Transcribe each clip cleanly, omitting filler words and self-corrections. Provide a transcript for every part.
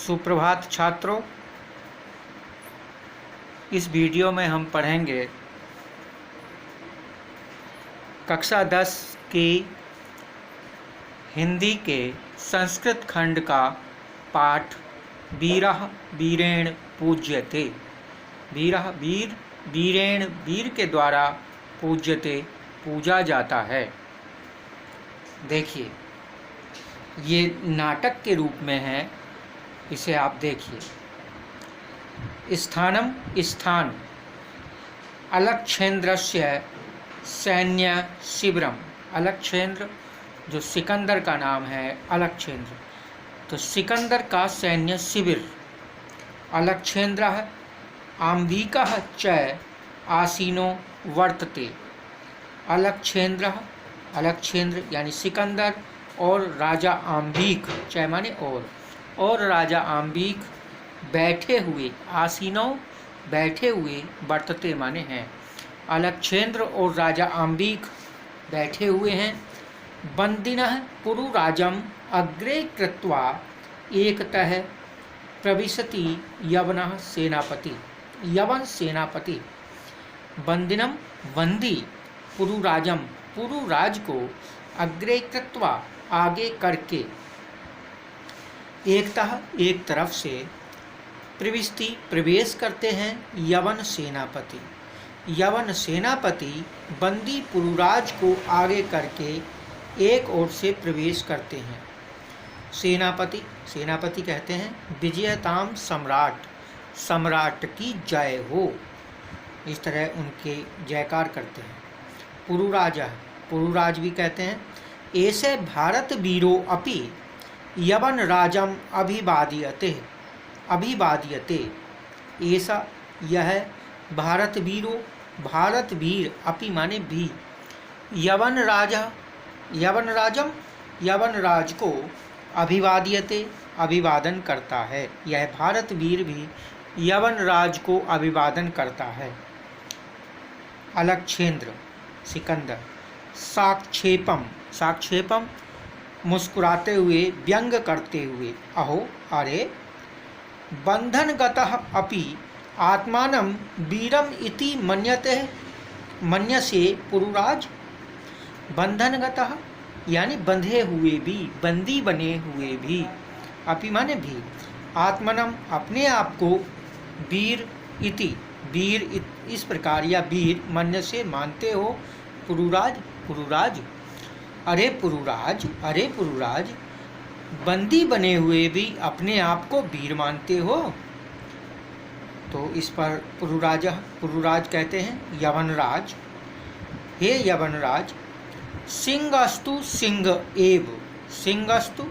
सुप्रभात छात्रों, इस वीडियो में हम पढ़ेंगे कक्षा 10 की हिंदी के संस्कृत खंड का पाठ वीरः वीरेण पूज्यते। वीरः वीर, वीरेण वीर के द्वारा पूज्यते पूजा जाता है। देखिए, ये नाटक के रूप में है, इसे आप देखिए। स्थानम स्थान, अलक्षेन्द्रस्य सैन्य शिविरम। अलक्षेन्द्र जो सिकंदर का नाम है, अलक्षेन्द्र, तो सिकंदर का सैन्य शिविर। अलक्षेन्द्रः आम्भिकः च आसीनो वर्तते। अलक्षेन्द्रः, अलक्षेन्द्र यानी सिकंदर और राजा आम्भिक, च माने और राजा आम्भिक बैठे हुए, आसीनो बैठे हुए, वर्तते माने हैं। अलक्षेन्द्र और राजा आम्भिक बैठे हुए हैं। बंदिनः पुरुराजम अग्रे कृत्वा एकतः प्रविशति यवनः सेनापति। यवन सेनापति। बंदिनम बंदी, पुरुराजम पुरुराज को, अग्रे कृत्वा आगे करके, एकतः एक तरफ से, प्रविष्टि प्रवेश करते हैं, यवन सेनापति। यवन सेनापति बंदी पुरुराज को आगे करके एक ओर से प्रवेश करते हैं। सेनापति, सेनापति कहते हैं विजयताम सम्राट, सम्राट की जय हो, इस तरह उनके जयकार करते हैं। पुरुराज, पुरुराज भी कहते हैं ऐसे भारत वीरो अपि यवन राजम अभिवादयते। अभिवादयते ऐसा, यह भारत वीरो, भारत वीर, अपि माने भी, यवन राजा, यवन राजम, यवन राज को, अभिवादयते अभिवादन करता है। यह भारत वीर भी यवन राज को अभिवादन करता है। अलक्षेन्द्र सिकंदर। साक्षेपम, साक्षेपम मुस्कुराते हुए, व्यंग करते हुए, अहो अरे। बंधनगतः अपि आत्मानं वीरम इति मन्यते, मन्यसे पुरुराज। बंधनगतः यानी बंधे हुए भी, बंदी बने हुए भी, अपि माने भी, आत्मनम अपने आप को, वीर इति वीर इस प्रकार, या वीर मन्य से मानते हो, पुरुराज पुरुराज। अरे पुरुराज, अरे पुरुराज, बंदी बने हुए भी अपने आप को वीर मानते हो। तो इस पर पुरुराज, पुरुराज कहते हैं यवनराज, हे यवनराज, सिंहस्तु सिंह एव। सिंहस्तु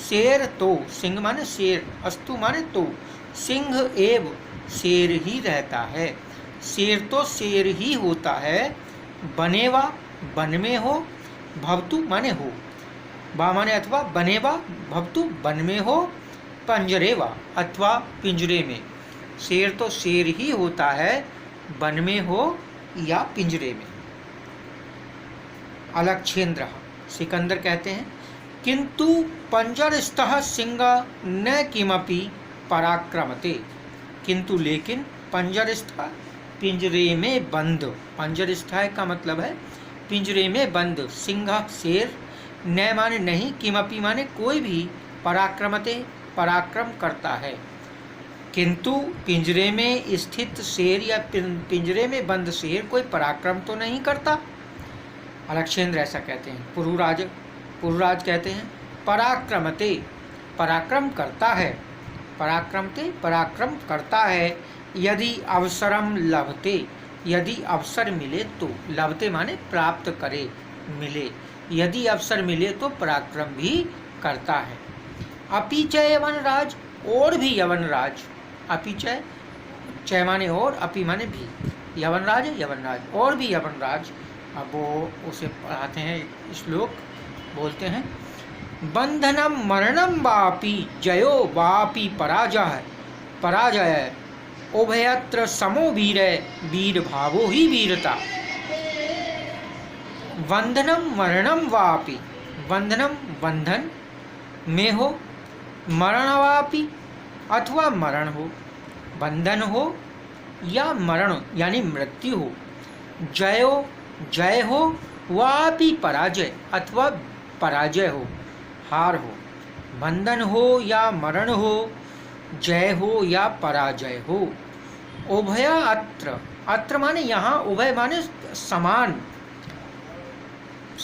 शेर तो, सिंह माने शेर, अस्तु माने तो, सिंह एव शेर ही रहता है, शेर तो शेर ही होता है। बनेवा वन में हो, भवतु माने हो, बा माने अथवा, बनेवा भवतु वन में हो, पंजरेवा अथवा पिंजरे में। शेर तो शेर ही होता है, वन में हो या पिंजरे में। अलक्षेन्द्र सिकंदर कहते हैं किंतु पंजरस्थः सिंह न किमपि पराक्रमते। किंतु लेकिन, पंजरस्थ पिंजरे में बंद, पंजरस्थ का मतलब है पिंजरे में बंद, सिंह शेर, न माने नहीं, किमपि माने कोई भी, पराक्रमते पराक्रम करता है। किंतु पिंजरे में स्थित शेर या पिंजरे में बंद शेर कोई पराक्रम तो नहीं करता। अलक्षेन्द्र ऐसा कहते हैं। पुरुराज, पुरुराज कहते हैं पराक्रमते पराक्रम करता है, पराक्रमते पराक्रम करता है, यदि अवसरम लभते, यदि अवसर मिले तो, लभते माने प्राप्त करे, मिले, यदि अवसर मिले तो पराक्रम भी करता है। अपि च यवनराज, और भी यवनराज, अपि च माने और, अपि माने भी, यवनराज यवनराज, और भी यवनराज। अब वो उसे पढ़ाते हैं, श्लोक बोलते हैं बंधनम मरणम वापि जयो वापि पराजय, पराजय उभयत्र समो वीर, वीर भावो ही वीरता। बंधनम मरणम वापि, बंधनम बंधन में हो, मरणवापि अथवा मरण हो, बंधन हो या मरण यानी मृत्यु हो, जय हो वापि पराजय अथवा पराजय हो, हार हो, बंधन हो या मरण हो, जय हो या पराजय हो। उभय अत्र, अत्र माने यहाँ, उभय माने समान,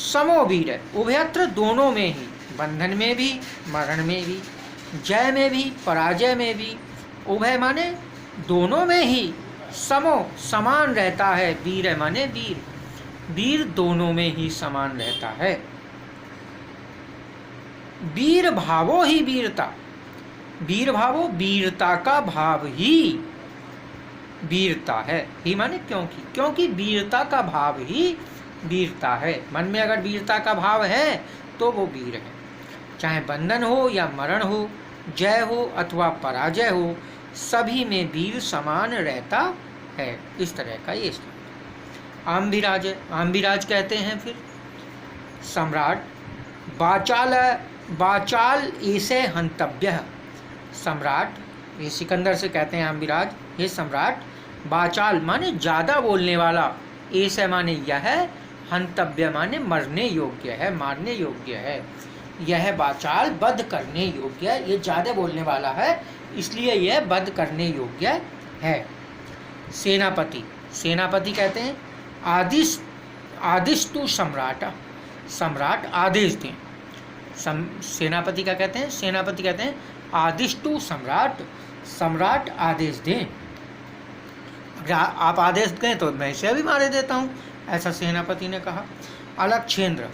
समो वीर है, उभयत्र दोनों में ही, बंधन में भी मरण में भी, जय में भी पराजय में भी, उभय माने दोनों में ही, समो समान रहता है, वीर माने वीर, वीर दोनों में ही समान रहता है। वीर भावो ही वीरता, वीर भावो वीरता का भाव ही वीरता है। ही माने क्योंकि, क्योंकि वीरता का भाव ही वीरता है। मन में अगर वीरता का भाव है तो वो वीर है। चाहे बंधन हो या मरण हो, जय हो अथवा पराजय हो, सभी में वीर समान रहता है। इस तरह का ये श्लोक। आम्भिराज, आम्भिराज कहते हैं फिर सम्राट, बाचाल ऐसे हंतव्य, सम्राट, ये सिकंदर से कहते हैं आम्भिराज, ये सम्राट, बाचाल माने ज़्यादा बोलने वाला, ऐसे माने यह, हंतव्य माने मरने योग्य है, मारने योग्य है। यह बाचाल वध करने योग्य है, ये ज़्यादा बोलने वाला है इसलिए यह वध करने योग्य है। सेनापति, सेनापति कहते हैं आदिश तु सम्राट, सम्राट आदेश दें। सेनापति का कहते हैं, सेनापति कहते हैं आदिश तु सम्राट, सम्राट आदेश दें। आप आदेश दें तो मैं इसे भी मारे देता हूँ, ऐसा सेनापति ने कहा। अलक्षेंद्र,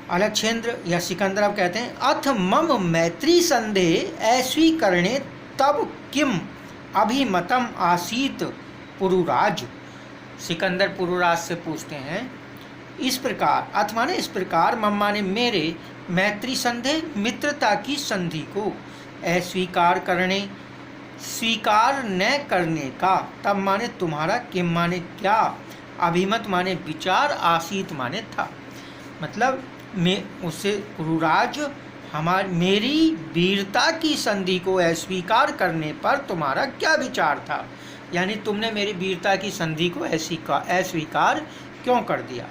अलक्षेंद्र या सिकंदर अब कहते हैं अथ मम मैत्री संदेह अस्वीकरणे तब किम अभिमतम आसीत पुरुराज। सिकंदर पुरुराज से पूछते हैं इस प्रकार, अथ माने इस प्रकार, मम माने मेरे, मैत्री संदेह मित्रता की संधि को अस्वीकार करने, स्वीकार न करने का, तब माने तुम्हारा, किम माने क्या, अभिमत माने विचार, आसीत माने था। मतलब मैं उससे पुरुराज मेरी वीरता की संधि को अस्वीकार करने पर तुम्हारा क्या विचार था, यानी तुमने मेरी वीरता की संधि को अस्वीकार क्यों कर दिया।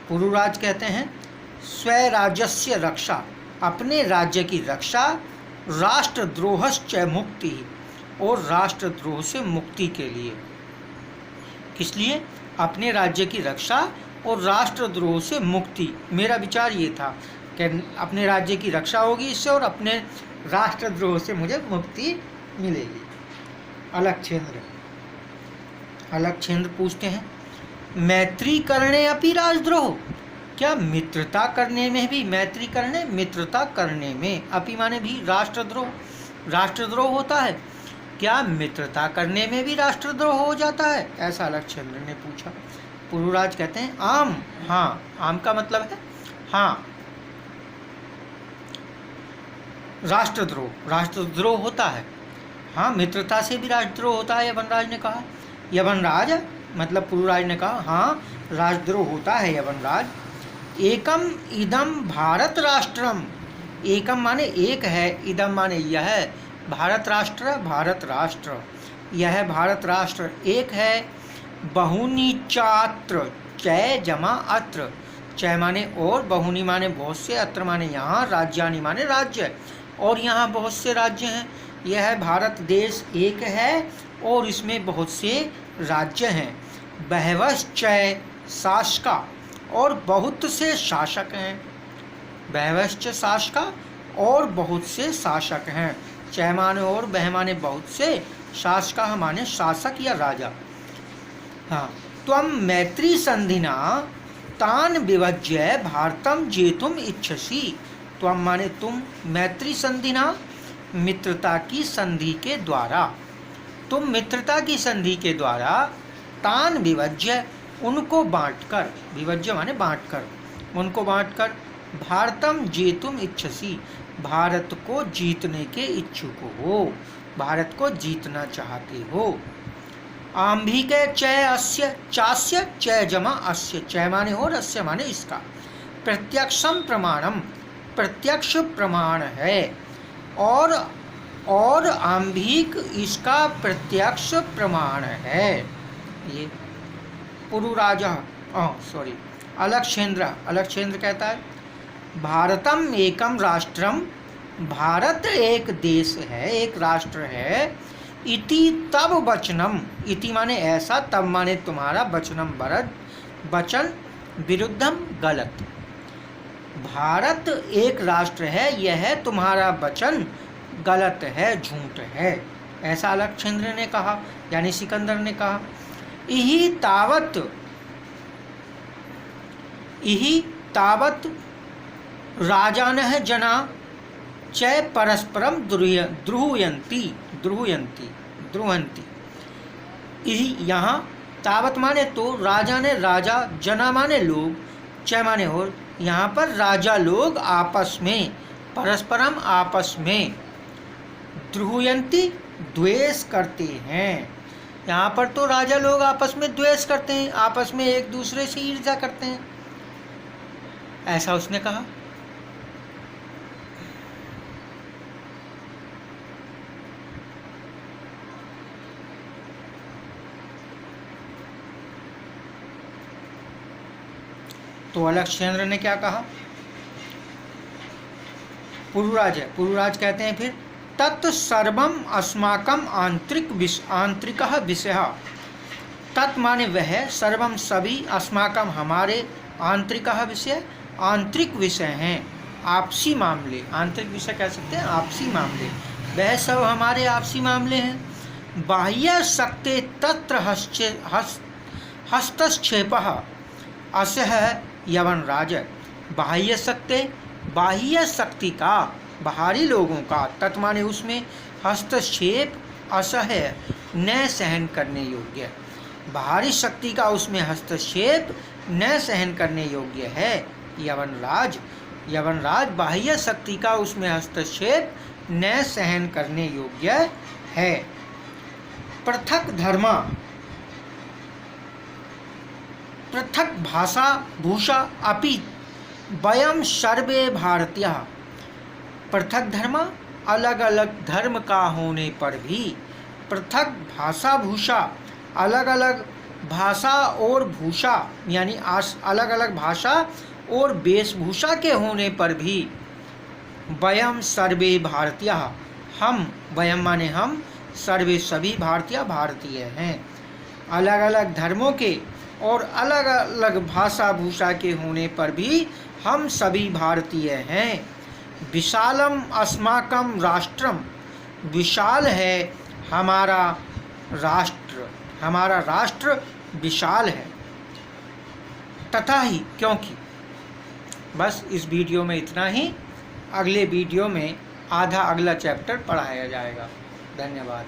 पुरुराज कहते हैं स्वराज्यस्य रक्षा, अपने राज्य की रक्षा, राष्ट्रद्रोहश्च मुक्ति, और राष्ट्रद्रोह से मुक्ति के लिए। किस लिए? अपने राज्य की रक्षा और राष्ट्रद्रोह से मुक्ति। मेरा विचार ये था कि अपने राज्य की रक्षा होगी इससे और अपने राष्ट्रद्रोह से मुझे मुक्ति मिलेगी। अलक्षेंद्र, अलक्षेंद्र पूछते हैं मैत्री करने अपि राजद्रोह, क्या मित्रता करने में भी, मैत्री करने मित्रता करने में, अपि माने भी, राष्ट्रद्रोह, राष्ट्रद्रोह होता है, क्या मित्रता करने में भी राष्ट्रद्रोह हो जाता है, ऐसा अलक्षेंद्र ने पूछा। पुरुराज कहते हैं आम, हाँ, आम का मतलब है हाँ, राष्ट्रद्रोह, राष्ट्रद्रोह होता है, हाँ, मित्रता से भी राष्ट्रद्रोह होता है, यवनराज ने कहा। यवनराज मतलब पुरुराज ने कहा हाँ, राष्ट्रद्रोह होता है यवनराज। एकम इदम भारत राष्ट्रम, एकम माने एक है, इदम माने यह, भारत राष्ट्र, भारत राष्ट्र, यह भारत राष्ट्र एक है। बहुनी चात्र, चय जमा अत्र, चय माने और, बहुनी माने बहुत से, अत्र माने यहाँ, राज्यानि माने राज्य, और यहाँ बहुत से राज्य हैं। यह भारत देश एक है और इसमें बहुत से राज्य हैं। बहवश्चय शासका, और बहुत से शासक हैं। बहवश्च शासका, और बहुत से शासक हैं। चय माने और, बह माने बहुत से, शासका माने शासक या राजा। हाँ, त्वं मैत्री संधिना तान विभज्य भारतम जेतुम इच्छसि। त्वं माने तुम, मैत्री संधिना मित्रता की संधि के द्वारा, तुम मित्रता की संधि के द्वारा, तान विभज्य उनको बांटकर, विभज्य माने बांटकर, उनको बांटकर, भारतम जेतुम इच्छसि भारत को जीतने के इच्छुक हो, भारत को जीतना चाहते हो। आम्भिके चय अस्य चास्य चय जमा अस्य, चय माने और, अस्य माने इसका। प्रत्यक्षम प्रमाणम, प्रत्यक्ष प्रमाण है। और आंभिक इसका प्रत्यक्ष प्रमाण है। ये पुरुराजा अलक्षेंद्र कहता है, भारतम एकम राष्ट्रम, भारत एक देश है, एक राष्ट्र है। इति तब वचनम, इति माने ऐसा, तब माने तुम्हारा, वचनम वचन, विरुद्धम गलत। भारत एक राष्ट्र है, यह तुम्हारा वचन गलत है, झूठ है, ऐसा अलक्षेंद्र ने कहा, यानी सिकंदर ने कहा। इहि तावत राजानः जना च परस्परम द्रुह्यन्ति। यहाँ तावत माने तो, राजा ने राजा, जना माने लोग, च माने और, यहाँ पर राजा लोग आपस में, परस्परम आपस में, द्रुह्यन्ति द्वेष करते हैं। यहाँ पर तो राजा लोग आपस में द्वेष करते हैं, आपस में एक दूसरे से ईर्ष्या करते हैं, ऐसा उसने कहा। तो अलक्षेंद्र ने क्या कहा? पुरुराज कहते हैं फिर, तत् सर्वम अस्माकम आंतरिकः विषयः। तत् माने वह, सर्वम सभी, अस्माकम हमारे, आंतरिकः विषय, आंतरिक विषय हैं, आपसी मामले, आंतरिक विषय कह सकते हैं, आपसी मामले, वह सब हमारे आपसी मामले हैं। बाह्य शक्ति तत्र हस्तक्षेपः असह यवनराज। बाह्य शक्ति का, बाहरी लोगों का, तत् माने उसमें, हस्तक्षेप असह्य, न सहन करने योग्य। बाहरी शक्ति का उसमें हस्तक्षेप न सहन करने योग्य है। यवनराज बाह्य शक्ति का उसमें हस्तक्षेप न सहन करने योग्य है। पृथक धर्मा, पृथक भाषा भूषा अपि वयम सर्वे भारतीय। पृथक धर्म, अलग अलग धर्म का होने पर भी, पृथक भाषा भूषा, अलग अलग भाषा और भूषा यानी अलग अलग भाषा और वेशभूषा के होने पर भी, वयम सर्वे भारतीय, हम, वयम माने हम, सर्वे सभी, भारतीय हैं। अलग अलग धर्मों के और अलग अलग भाषा भूषा के होने पर भी हम सभी भारतीय हैं। विशालम अस्माकं राष्ट्रम, विशाल है हमारा राष्ट्र, हमारा राष्ट्र विशाल है। तथा ही, क्योंकि। बस इस वीडियो में इतना ही। अगले वीडियो में अगला चैप्टर पढ़ाया जाएगा। धन्यवाद।